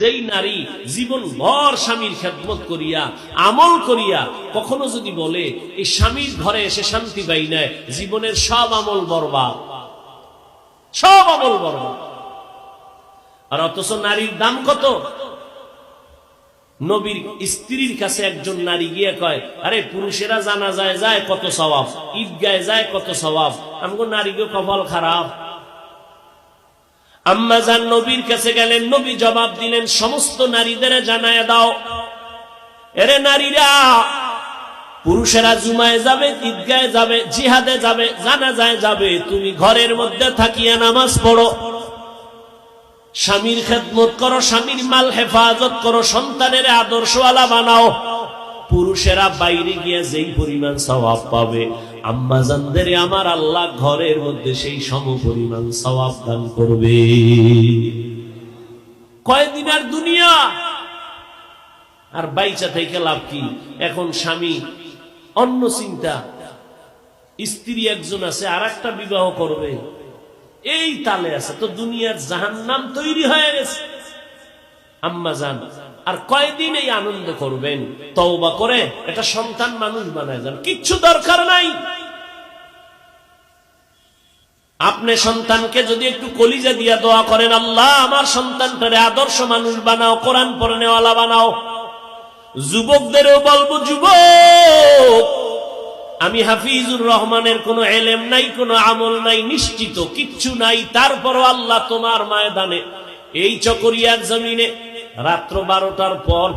যেই নারী জীবন ভর স্বামীর খেদমত করিয়া আমল করিয়া কখনো যদি বলে এই স্বামীর ঘরে এসে শান্তি পাই না, জীবনের সব আমল বরবাদ, সব আমল বরবাদ। আর অথচ নারীর দাম কত? নবীর স্ত্রীর কাছে একজন নারী গিয়ে কয়, আরে পুরুষেরা জানাজায় যায় কত সওয়াব, ঈদগায় যায় কত সওয়াব, আমগো নারীকে কপাল খারাপ। আম্মা জান নবীর কাছে গেলেন, নবী জবাব দিলেন, সমস্ত নারীদের জানায় দাও, এরে নারীরা, পুরুষেরা জুমায় যাবে, ঈদগায় যাবে, জিহাদে যাবে, জানাজায় যাবে, তুমি ঘরের মধ্যে থাকিয়া নামাজ পড়ো, স্বামীর খেদমত করো, স্বামীর মাল হেফাজত করো, সন্তানের আদর্শওয়ালা বানাও। পুরুষেরা বাইরে গিয়ে যেই পরিমাণ সওয়াব পাবে, আম্মা জানদের আমার আল্লাহ ঘরের মধ্যে সেই সম পরিমাণ সওয়াব দান করবে। কয়দিনের দুনিয়া, আর বাইচা থেকে লাভ কি? এখন স্বামী অন্য চিন্তা, স্ত্রী একজন আছে আর একটা বিবাহ করবে, এই তালে আছে, তো দুনিয়ার জাহান্নাম তৈরি হয়ে গেছে। আম্মা জান আর কয়দিন এই আনন্দ করবেন? তওবা করে এটা সন্তান মানুষ বানায় যান, কিচ্ছু দরকার নাই। আপনি সন্তানকে যদি একটু কলিজা দিয়া দোয়া করেন, আল্লাহ আমার সন্তানটারে আদর্শ মানুষ বানাও, কোরআন পড়নেওয়ালা বানাও। যুবকদেরও বলবো, যুবক, আমি হাফিজুর রহমানের কোনো এলেম নাই, কোনো আমল নাই, নিশ্চিত কিচ্ছু নাই, তারপরও আল্লাহ তোমার ময়দানে এই চকরিয়ার জমিনে রাত্র 12টার পর